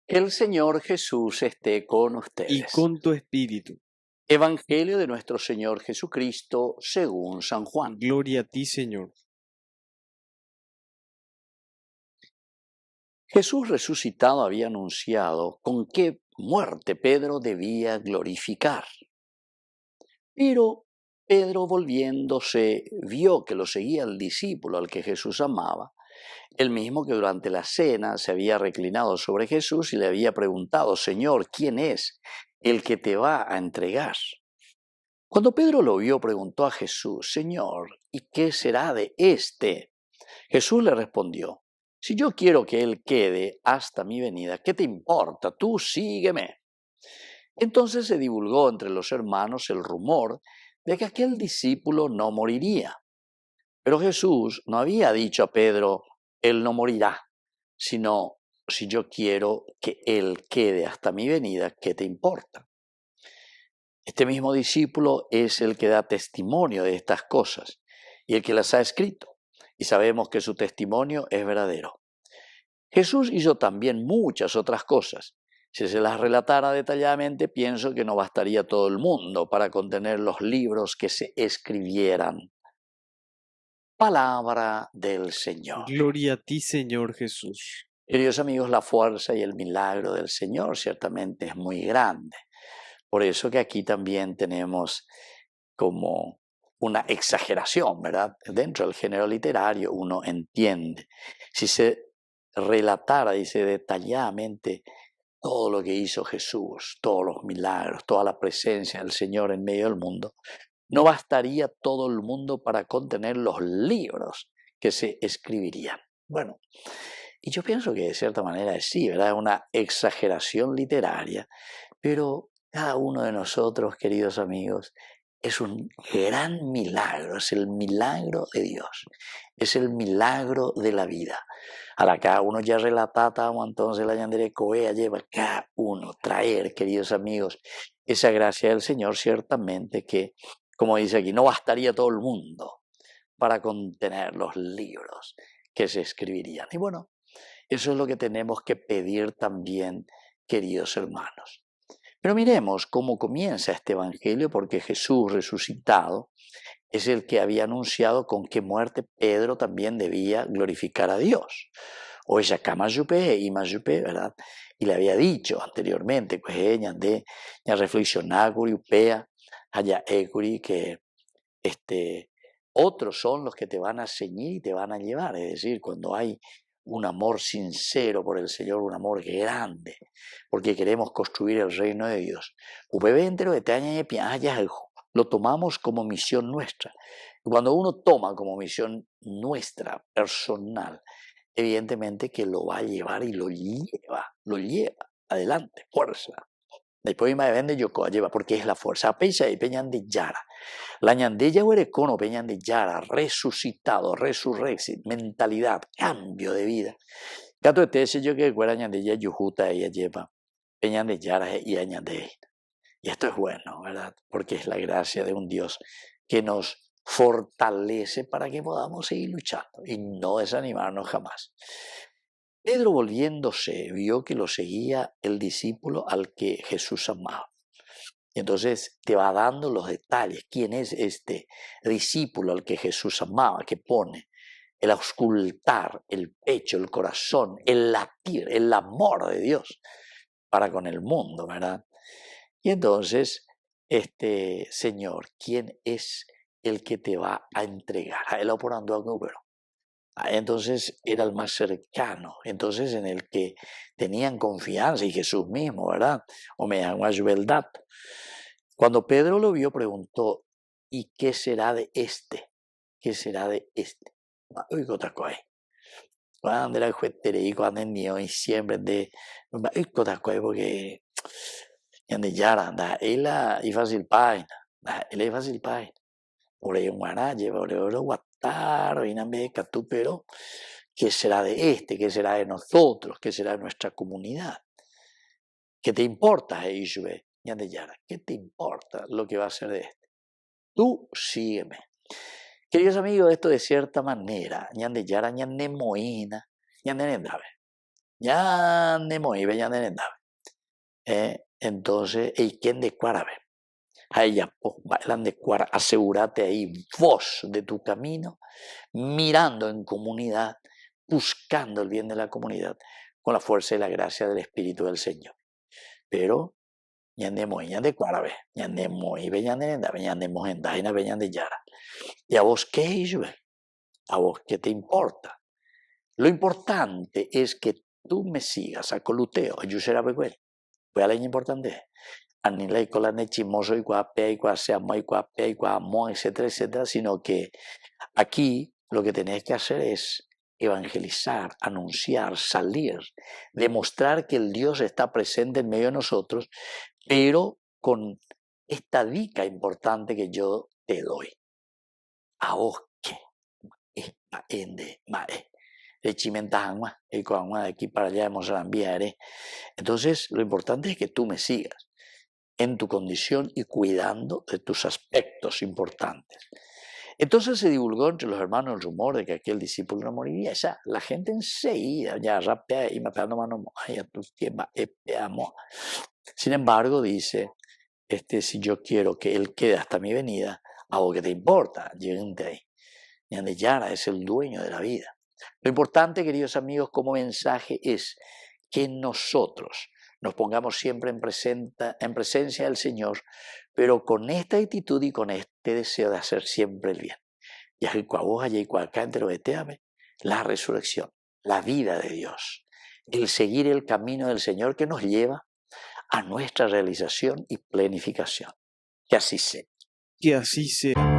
El Señor Jesús esté con y ustedes. con tu espíritu. Evangelio de nuestro Señor Jesucristo según San Juan. Gloria a ti, Señor. Jesús resucitado había anunciado con qué muerte Pedro debía glorificar. Pero Pedro, volviéndose, vio que lo seguía el discípulo al que Jesús amaba, el mismo que durante la cena se había reclinado sobre Jesús y le había preguntado: Señor, ¿quién es el que te va a entregar? Cuando Pedro lo vio, preguntó a Jesús: Señor, ¿y qué será de éste? Jesús le respondió: Si yo quiero que él quede hasta mi venida, ¿qué te importa? Tú sígueme. Entonces se divulgó entre los hermanos el rumor de que aquel discípulo no moriría. Pero Jesús no había dicho a Pedro: él no morirá, sino: si yo quiero que él quede hasta mi venida, ¿qué te importa? Este mismo discípulo es el que da testimonio de estas cosas y el que las ha escrito, y sabemos que su testimonio es verdadero. Jesús hizo también muchas otras cosas. Si se las relatara detalladamente, pienso que no bastaría todo el mundo para contener los libros que se escribieran. Palabra del Señor. Gloria a ti, Señor Jesús. Queridos amigos, la fuerza y el milagro del Señor ciertamente es muy grande. Por eso que aquí también tenemos como una exageración, ¿verdad? Dentro del género literario uno entiende. Si se relatara, dice, detalladamente todo lo que hizo Jesús, todos los milagros, toda la presencia del Señor en medio del mundo, no bastaría todo el mundo para contener los libros que se escribirían. Bueno, y yo pienso que de cierta manera es sí, ¿verdad? Es una exageración literaria, pero cada uno de nosotros, queridos amigos, es un gran milagro, es el milagro de Dios, es el milagro de la vida. A la cada uno ya relatábamos entonces la yandere coea lleva cada uno traer, queridos amigos, esa gracia del Señor ciertamente que, como dice aquí, no bastaría todo el mundo para contener los libros que se escribirían. Y bueno, eso es lo que tenemos que pedir también, queridos hermanos. Pero miremos cómo comienza este evangelio, porque Jesús resucitado es el que había anunciado con qué muerte Pedro también debía glorificar a Dios. O ella cama yupe y más yupe, ¿verdad? Y le había dicho anteriormente, pues ella de ya reflexionar upea, allá ecuri que otros son los que te van a ceñir y te van a llevar. Es decir, cuando hay un amor sincero por el Señor, un amor grande, porque queremos construir el reino de Dios. Lo tomamos como misión nuestra. Cuando uno toma como misión nuestra, personal, evidentemente que lo va a llevar y lo lleva adelante, fuerza. Después me vende Yoko lleva, porque es la fuerza. Peña y peñan de Yara. La ñandella huerecono peñan de Yara, resucitado, resurrexit, mentalidad, cambio de vida. Cato este ese yo que fuera ñandella yujuta ella lleva, peñan de Yara y añade. Y esto es bueno, ¿verdad? Porque es la gracia de un Dios que nos fortalece para que podamos seguir luchando y no desanimarnos jamás. Pedro, volviéndose, vio que lo seguía el discípulo al que Jesús amaba. Y entonces te va dando los detalles. ¿Quién es este discípulo al que Jesús amaba, que pone el auscultar, el pecho, el corazón, el latir, el amor de Dios para con el mundo, ¿verdad? Y entonces, Señor, ¿quién es el que te va a entregar? Él operando a número. Entonces era el más cercano, entonces en el que tenían confianza, y Jesús mismo, ¿verdad? O me llamo a verdad. Cuando Pedro lo vio, preguntó: ¿y qué será de este? ¿Qué será de este? Oigo otra cosa. Cuando era el juetere y cuando el mío y siempre de oigo otra cosa porque yande yara da ela y fácil paina, da ela y fácil paina. Por ahí un guaraye, por ahí un guataro y nambeca tú, pero ¿qué será de este? ¿Qué será de nosotros? ¿Qué será de nuestra comunidad? ¿Qué te importa, Ishue? ¿Qué te importa lo que va a ser de este? Tú sígueme. Queridos amigos, esto de cierta manera, ñande yara, ñande moina, ñande nendrave. ya de moibe, ya de nendave. Entonces, ¿y quién de cuárabe? A ella, pues, bailan de cuara, asegúrate ahí, vos de tu camino, mirando en comunidad, buscando el bien de la comunidad, con la fuerza y la gracia del Espíritu del Señor. Pero, ñande moi, ñande cuárabe, ñande moibe, ñande nendave, ñande mojendaina, ñande yara. ¿Y a vos qué es? ¿A vos qué te importa? Lo importante es que tú me sigas a coluteo, a yusera beguel. Fue algo importante. Anila y colane chimoso y guapea y guaseamo y guapea y guamo, etcétera, etcétera, sino que aquí lo que tenés que hacer es evangelizar, anunciar, salir, demostrar que el Dios está presente en medio de nosotros, pero con esta dica importante que yo te doy. A vos que es ende mae. De chimentajangua, y con de aquí para allá de Mozambique. Entonces, lo importante es que tú me sigas en tu condición y cuidando de tus aspectos importantes. Entonces se divulgó entre los hermanos el rumor de que aquel discípulo no moriría. Ya, la gente enseguida ya rapea y matando mano a tu tiempo. Sin embargo, dice, si yo quiero que él quede hasta mi venida, ¿a vos qué te importa? Lleguen ahí. Ñande Yara es el dueño de la vida. Lo importante, queridos amigos, como mensaje es que nosotros nos pongamos siempre en presencia del Señor, pero con esta actitud y con este deseo de hacer siempre el bien. Y la resurrección, la vida de Dios, el seguir el camino del Señor que nos lleva a nuestra realización y plenificación. Que así sea. Que así sea.